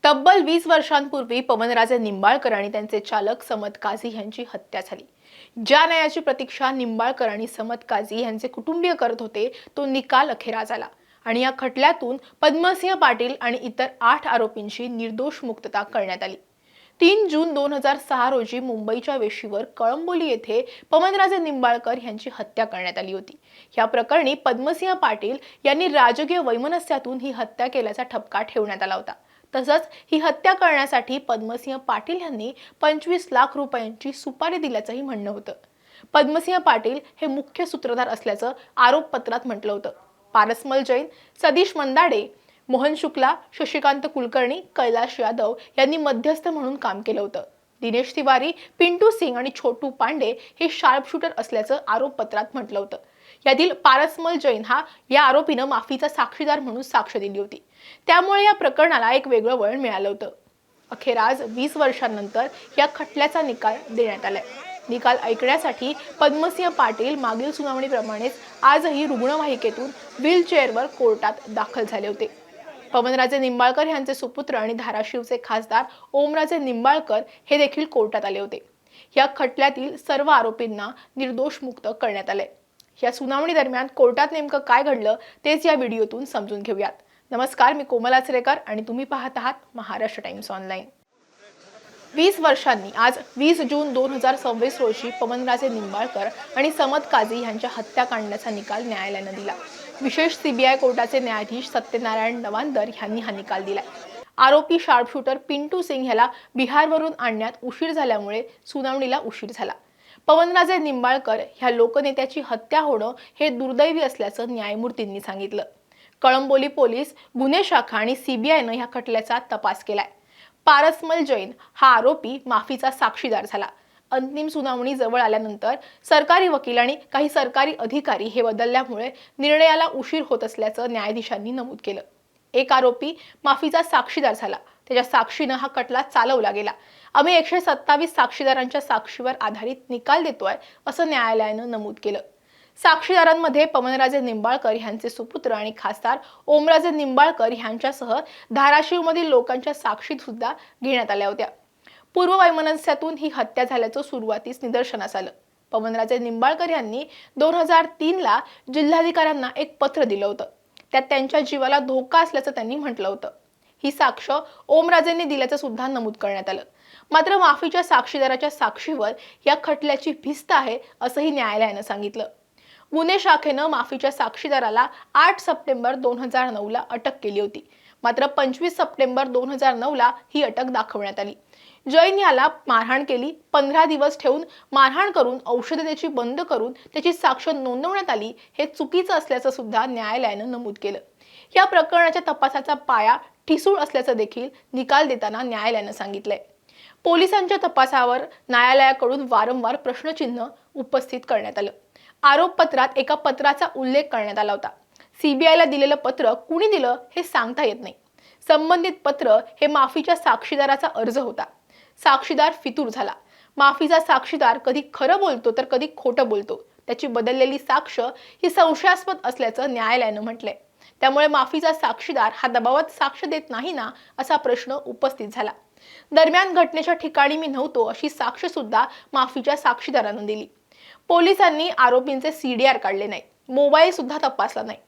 तब्बल 20 वर्षांपूर्वी पवनराजे निंबाळकर आणि त्यांचे चालक समत काझी यांची हत्या झाली। ज्या न्यायाची प्रतीक्षा निंबाळकर आणि समत काझी यांचे कुटुंबीय करत होते तो निकाल अखेर आला आणि या खटल्यातून पद्मसिंह पाटील आणि इतर 8 आरोपींची निर्दोष मुक्तता करण्यात आली। 3 जून 2006 रोजी मुंबईच्या वेशीवर कळंबोली येथे पवनराजे निंबाळकर यांची हत्या करण्यात आली होती। या प्रकरणी पद्मसिंह पाटील यांनी राजकीय वैमनस्यातून ही हत्या केल्याचा ठपका ठेवण्यात आला होता। तसंच ही हत्या करण्यासाठी पद्मसिंह पाटील यांनी 25 लाख रुपयांची सुपारी दिल्याचंही म्हणणं होतं। पद्मसिंह पाटील हे मुख्य सूत्रधार असल्याचं आरोपपत्रात म्हटलं होतं। पारसमल जैन, सतीश मंदाडे, मोहन शुक्ला, शशिकांत कुलकर्णी, कैलाश यादव यांनी मध्यस्थ म्हणून काम केलं होतं। दिनेश तिवारी, पिंटू सिंग आणि छोटू पांडे हे शार्प शूटर असल्याचं आरोपपत्रात म्हटलं होतं। यातील पारसमल जैन या आरोपीनं माफीचा साक्षीदार म्हणून साक्ष दिली होती। त्यामुळे या प्रकरणाला एक वेगळं वळण मिळालं होतं। अखेर आज 20 वर्षांनंतर या खटल्याचा निकाल देण्यात आलाय। निकाल ऐकण्यासाठी पद्मसिंह पाटील मागील सुनावणीप्रमाणेच आजही रुग्णवाहिकेतून व्हीलचेअरवर कोर्टात दाखल झाले होते। पवनराजे निंबाळकर यांचे सुपुत्र आणि धाराशिवचे खासदार ओमराजे निंबाळकर हे देखील कोर्टात आले होते। या खटल्यातील सर्व आरोपींना निर्दोष मुक्त करण्यात आले। या सुनावणी दरम्यान कोर्टात नेमकं काय घडलं तेच या व्हिडिओतून समजून घेऊयात। नमस्कार, मी कोमल आचरेकर आणि तुम्ही पाहत आहात महाराष्ट्र टाइम्स ऑनलाईन। 20 वर्षांनी आज 20 जून 2026 रोजी पवनराजे निंबाळकर आणि समत काझी यांच्या हत्याकांडाचा निकाल न्यायालयाने दिला। विशेष सीबीआय कोर्टाचे न्यायाधीश सत्यनारायण नवांदर यांनी हा निकाल दिलाय। आरोपी शार्प शूटर पिंटू सिंग याला बिहारवरून आणण्यात उशीर झाल्यामुळे सुनावणीला उशीर झाला। पवनराजे निंबाळकर ह्या लोकनेत्याची हत्या होणं हे दुर्दैवी असल्याचं न्यायमूर्तींनी सांगितलं। कळंबोली पोलीस, गुन्हे शाखा आणि सीबीआयनं ह्या खटल्याचा तपास केलाय। पारसमल जैन हा आरोपी माफीचा साक्षीदार झाला। अंतिम सुनावणी जवळ आल्यानंतर सरकारी वकील आणि काही सरकारी अधिकारी हे बदलल्यामुळे निर्णयाला उशीर होत असल्याचं न्यायाधीशांनी नमूद केलं। एक आरोपी माफीचा साक्षीदार झाला, त्याच्या साक्षीनं हा खटला चालवला गेला। आम्ही 127 साक्षीदारांच्या साक्षीवर आधारित निकाल देतोय असं न्यायालयानं नमूद केलं। साक्षीदारांमध्ये पवनराजे निंबाळकर यांचे सुपुत्र आणि खासदार ओमराजे निंबाळकर यांच्यासह धाराशिवमधील लोकांच्या साक्षी सुद्धा घेण्यात आल्या होत्या। पूर्व वैमनस्यातून ही हत्या झाल्याचं सुरुवातीस निदर्शनास आलं। पवनराजे निंबाळकर यांनी 2003 ला जिल्हाधिकाऱ्यांना एक पत्र दिलं होतं। त्यात त्यांच्या जीवाला धोका असल्याचं त्यांनी म्हटलं होतं। ही साक्ष ओमराजेंनी दिल्याचं सुद्धा नमूद करण्यात आलं। मात्र माफीच्या साक्षीदाराच्या साक्षीवर या खटल्याची भिस्त आहे असंही न्यायालयानं सांगितलं। गुन्हे शाखेनं माफीच्या साक्षीदाराला 8 सप्टेंबर 2009 ला अटक केली होती। मात्र 25 सप्टेंबर 2009 ला ही अटक दाखवण्यात आली। जैन याला मारहाण केली, 15 दिवस ठेवून मारहाण करून औषधे त्याची बंद करून त्याची साक्ष नोंदवण्यात आली हे चुकीचं असल्याचं सुद्धा न्यायालयानं नमूद केलं। या प्रकरणाच्या तपासाचा पाया ठिसूळ असल्याचं देखील निकाल देताना न्यायालयानं सांगितलंय। पोलिसांच्या तपासावर न्यायालयाकडून वारंवार प्रश्नचिन्ह उपस्थित करण्यात आलं। आरोपपत्रात एका पत्राचा उल्लेख करण्यात आला होता। सीबीआयला दिलेलं पत्र कुणी दिलं हे सांगता येत नाही। संबंधित पत्र हे माफीच्या साक्षीदाराचा अर्ज होता। साक्षीदार फितूर झाला। माफीचा साक्षीदार कधी खरं बोलतो तर कधी खोटं बोलतो। त्याची बदललेली साक्ष ही संशयास्पद असल्याचं न्यायालयानं म्हटलंय। त्यामुळे माफीचा साक्षीदार हा दबावात साक्ष देत नाही ना असा प्रश्न उपस्थित झाला। दरम्यान घटनेच्या ठिकाणी मी नव्हतो अशी साक्ष सुद्धा माफीच्या साक्षीदारानं दिली। पोलिसांनी आरोपींचे सीडीआर काढले नाही, मोबाईल सुद्धा तपासला नाही।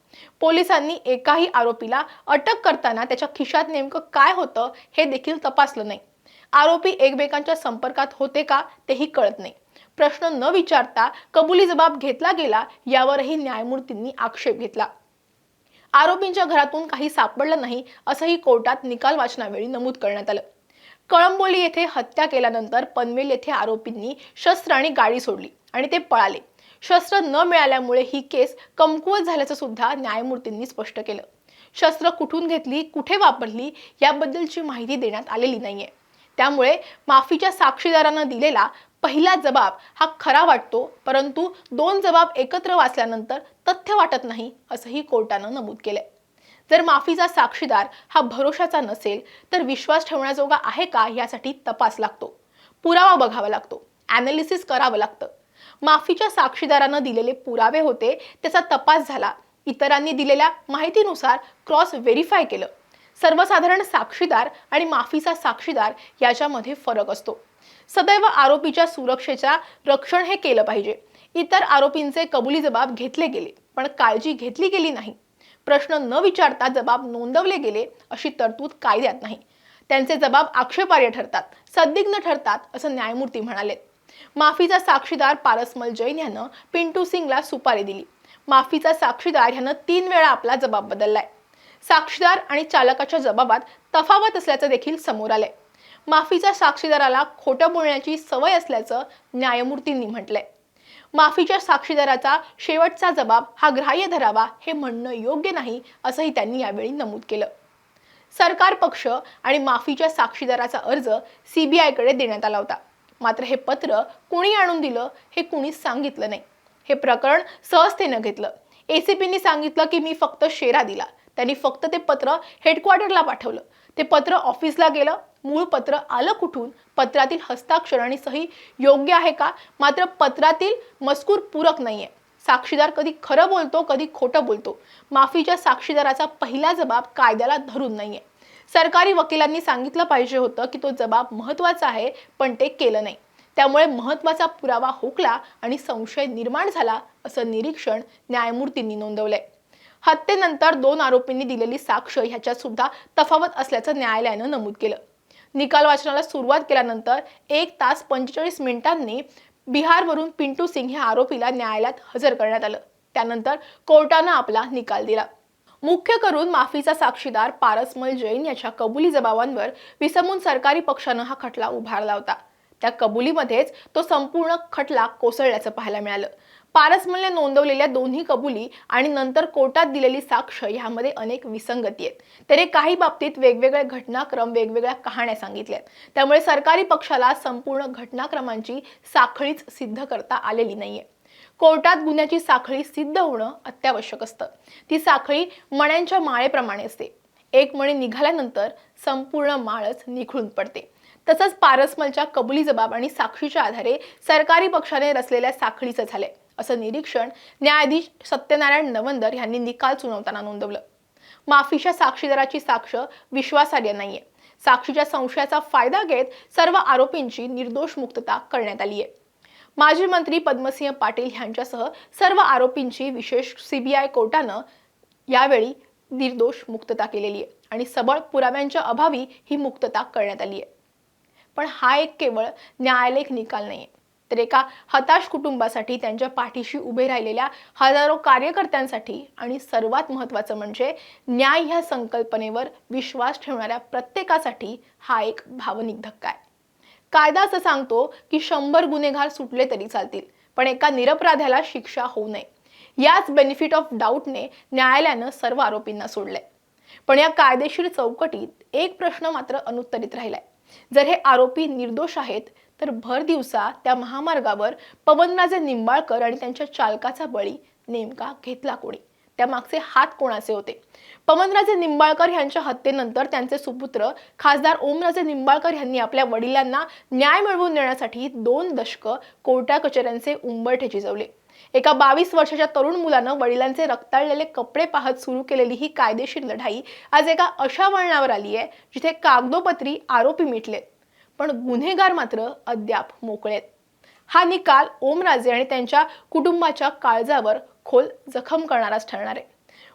पोलिसांनी एकाही आरोपीला अटक करताना त्याच्या खिशात नेमकं काय होतं हे देखील तपासलं नाही। आरोपी एकमेकांच्या संपर्कात होते का तेही कळत नाही। प्रश्न न विचारता कबुली जबाब घेतला गेला यावरही न्यायमूर्तींनी आक्षेप घेतला। आरोपींच्या घरातून काही सापडलं नाही असंही कोर्टात निकाल वाचनावेळी नमूद करण्यात आलं। कळंबोली येथे हत्या केल्यानंतर पनवेल येथे आरोपींनी शस्त्र आणि गाडी सोडली आणि ते पळाले। शस्त्र न मिळाल्यामुळे ही केस कमकुवत झाल्याचं सुद्धा न्यायमूर्तींनी स्पष्ट केलं। शस्त्र कुठून घेतली, कुठे वापरली याबद्दलची माहिती देण्यात आलेली नाहीये। त्यामुळे माफीच्या साक्षीदारांना दिलेला पहिला जबाब हा खरा वाटतो, परंतु 2 जबाब एकत्र वाचल्यानंतर तथ्य वाटत नाही असंही कोर्टानं नमूद केलंय। जर माफीचा साक्षीदार हा भरोशाचा नसेल तर विश्वास ठेवण्याजोगा आहे का यासाठी तपास लागतो, पुरावा बघावा लागतो, ॲनालिसिस करावं लागतं। माफीच्या साक्षीदारांना दिलेले पुरावे होते, त्याचा तपास झाला, इतरांनी दिलेल्या माहितीनुसार क्रॉस व्हेरीफाय केलं। सर्वसाधारण साक्षीदार आणि माफीचा साक्षीदार याच्यामध्ये फरक असतो. सदैव आरोपीच्या सुरक्षेचा रक्षण हे केलं पाहिजे. इतर आरोपींचे कबुली जबाब घेतले गेले पण काळजी घेतली गेली नाही. प्रश्न न विचारता जबाब नोंदवले गेले अशी तरतूद कायद्यात नाही. त्यांचे जबाब आक्षेपार्ह ठरतात, संदिग्ध ठरतात असं न्यायमूर्ती म्हणाले. माफीचा साक्षीदार पारसमल जैन यानं पिंटू सिंगला सुपारी दिली. माफीचा साक्षीदार यानं 3 वेळा आपला जबाब बदललाय. साक्षीदार आणि चालकाच्या जबाबात तफावत असल्याचं देखील समोर आलंय. माफीच्या साक्षीदाराला खोटं बोलण्याची सवय असल्याचं न्यायमूर्तींनी म्हटलंय. माफीच्या साक्षीदाराचा शेवटचा जबाब हा ग्राह्य धरावा हे म्हणणं योग्य नाही असंही त्यांनी यावेळी नमूद केलं. सरकार पक्ष आणि माफीच्या साक्षीदाराचा अर्ज CBI कडे देण्यात आला होता. मात्र हे पत्र कुणी आणून दिलं हे कुणीच सांगितलं नाही. हे प्रकरण सहजतेनं घेतलं. ACPनी सांगितलं की मी फक्त शेरा दिला. त्यांनी फक्त ते पत्र हेडक्वार्टरला पाठवलं. ते पत्र ऑफिसला गेलं. मूळ पत्र आलं कुठून, पत्रातील हस्ताक्षर आणि सही योग्य आहे का, मात्र पत्रातील मजकूर पूरक नाहीये. साक्षीदार कधी खरं बोलतो कधी खोटं बोलतो. माफीच्या साक्षीदाराचा पहिला जबाब कायद्याला धरून नाहीये. सरकारी वकिलांनी सांगितलं पाहिजे होतं की तो जबाब महत्त्वाचा आहे पण ते केलं नाही. त्यामुळे महत्त्वाचा पुरावा हुकला आणि संशय निर्माण झाला असं निरीक्षण न्यायमूर्तींनी नोंदवलंय. हत्येनंतर 2 आरोपींनी दिलेली साक्ष ह्याच्यात सुद्धा तफावत असल्याचं न्यायालयानं नमूद केलं. निकाल वाचनाला सुरुवात केल्यानंतर 1 तास 45 मिनिटांनी बिहारवरून पिंटू सिंग ह्या आरोपीला न्यायालयात हजर करण्यात आलं. त्यानंतर कोर्टानं आपला निकाल दिला. मुख्य करून माफीचा साक्षीदार पारसमल जैन याच्या कबुली जबाबांवर विसंबून सरकारी पक्षानं हा खटला उभारला होता. त्या कबुलीमध्येच तो संपूर्ण खटला कोसळल्याचं पाहायला मिळालं. पारसमलने नोंदवलेल्या दोन्ही कबुली आणि नंतर कोर्टात दिलेली साक्ष यामध्ये अनेक विसंगती आहेत. त्याने काही बाबतीत वेगवेगळे घटनाक्रम, वेगवेगळ्या कहाण्या सांगितल्यात. त्यामुळे सरकारी पक्षाला संपूर्ण घटनाक्रमांची साखळीच सिद्ध करता आलेली नाहीये. कोर्टात गुन्ह्याची साखळी सिद्ध होणं अत्यावश्यक असतं. ती साखळी मण्यांच्या माळेप्रमाणे असते. एक मणी निघाल्यानंतर संपूर्ण माळच निखळून पडते. तसंच पारसमलच्या कबुली जबाब आणि साक्षीच्या आधारे सरकारी पक्षाने रचलेल्या साखळीचं झालंय असं निरीक्षण न्यायाधीश सत्यनारायण नवंदर यांनी निकाल सुनावताना नोंदवलं. माफीच्या साक्षीदाराची साक्ष विश्वासार्ह नाहीये. साक्षीच्या संशयाचा फायदा घेत सर्व आरोपींची निर्दोष मुक्तता करण्यात आली आहे. माजी मंत्री पद्मसिंह पाटील यांच्यासह सर्व आरोपींची विशेष CBI कोर्टानं यावेळी निर्दोष मुक्तता केलेली आहे आणि सबळ पुराव्यांच्या अभावी ही मुक्तता करण्यात आली आहे. पण हा एक केवळ न्यायालयिक निकाल नाहीये, तर एका हताश कुटुंबासाठी, त्यांच्या पाठीशी उभे राहिलेल्या हजारो कार्यकर्त्यांसाठी आणि सर्वात महत्त्वाचं म्हणजे न्याय ह्या संकल्पनेवर विश्वास ठेवणाऱ्या प्रत्येकासाठी हा एक भावनिक धक्का आहे. कायदा असं सांगतो की 100 गुन्हेगार सुटले तरी चालतील, पण एका निरपराध्याला शिक्षा होऊ नये. याच बेनिफिट ऑफ डाऊटने न्यायालयानं सर्व आरोपींना सोडलंय. पण या कायदेशीर चौकटीत एक प्रश्न मात्र अनुत्तरित राहिलाय. जर हे आरोपी निर्दोष आहेत तर भर दिवसा त्या महामार्गावर पवनराजे निंबाळकर आणि त्यांच्या चालकाचा बळी नेमका घेतला कोणी? त्यामागचे हात कोणाचे होते? पवनराजे निंबाळकर यांच्या हत्येनंतर त्यांचे सुपुत्र खासदार ओमराजे निंबाळकर यांनी आपल्या वडिलांना न्याय मिळवून देण्यासाठी 2 दशकं कोर्टा कचेऱ्यांचे उंबरठे झिजवले. एका 22 वर्षाच्या तरुण मुलानं वडिलांचे रक्ताळलेले कपडे पाहत सुरू केलेली ही कायदेशीर लढाई आज एका अशा वळणावर आली आहे जिथे कागदोपत्री आरोपी मिटलेत पण गुन्हेगार मात्र अद्याप मोकळेत. हा निकाल ओमराजे आणि त्यांच्या कुटुंबाच्या काळजावर खोल जखम करणाराच ठरणार आहे.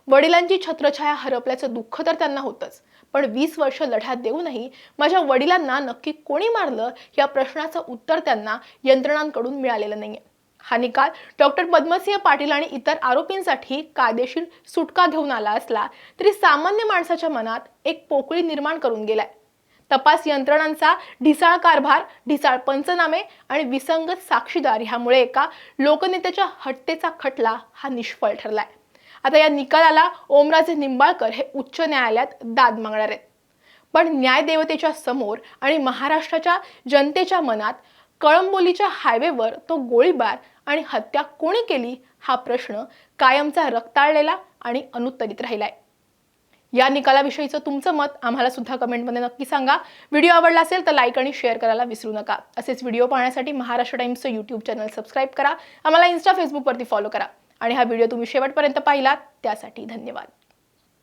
वडिलांची छत्रछाया हरपल्याचं दुःख तर त्यांना होतंच, पण 20 वर्ष लढा देऊनही माझ्या वडिलांना नक्की कोणी मारलं या प्रश्नाचं उत्तर त्यांना यंत्रणांकडून मिळालेलं नाहीये. हा निकाल डॉक्टर पद्मसिंह पाटील आणि इतर आरोपींसाठी कायदेशीर सुटका घेऊन आला असला तरी सामान्य माणसाच्या मनात एक पोकळी निर्माण करून गेलाय. तपास यंत्रणांचा ढिसाळ कारभार, ढिसाळ पंचनामे आणि विसंगत साक्षीदार ह्यामुळे एका लोकनेत्याच्या हत्येचा खटला हा निष्फळ ठरलाय. आता या निकालाला ओमराजे निंबाळकर हे उच्च न्यायालयात दाद मागणार आहेत. पण न्यायदेवतेच्या समोर आणि महाराष्ट्राच्या जनतेच्या मनात कळंबोलीच्या हायवेवर तो गोळीबार आणि हत्या कोणी केली हा प्रश्न कायमचा रक्ताळलेला आणि अनुत्तरित राहिलाय. या निकालाविषयीचं तुमचं मत आम्हाला सुद्धा कमेंटमध्ये नक्की सांगा. व्हिडिओ आवडला असेल तर लाईक आणि शेअर करायला विसरू नका. असेच व्हिडिओ पाहण्यासाठी महाराष्ट्र टाइम्सचं YouTube चॅनल सबस्क्राईब करा. आम्हाला Insta, Facebookवरती फॉलो करा आणि हा व्हिडिओ तुम्ही शेवटपर्यंत पाहिलात त्यासाठी धन्यवाद.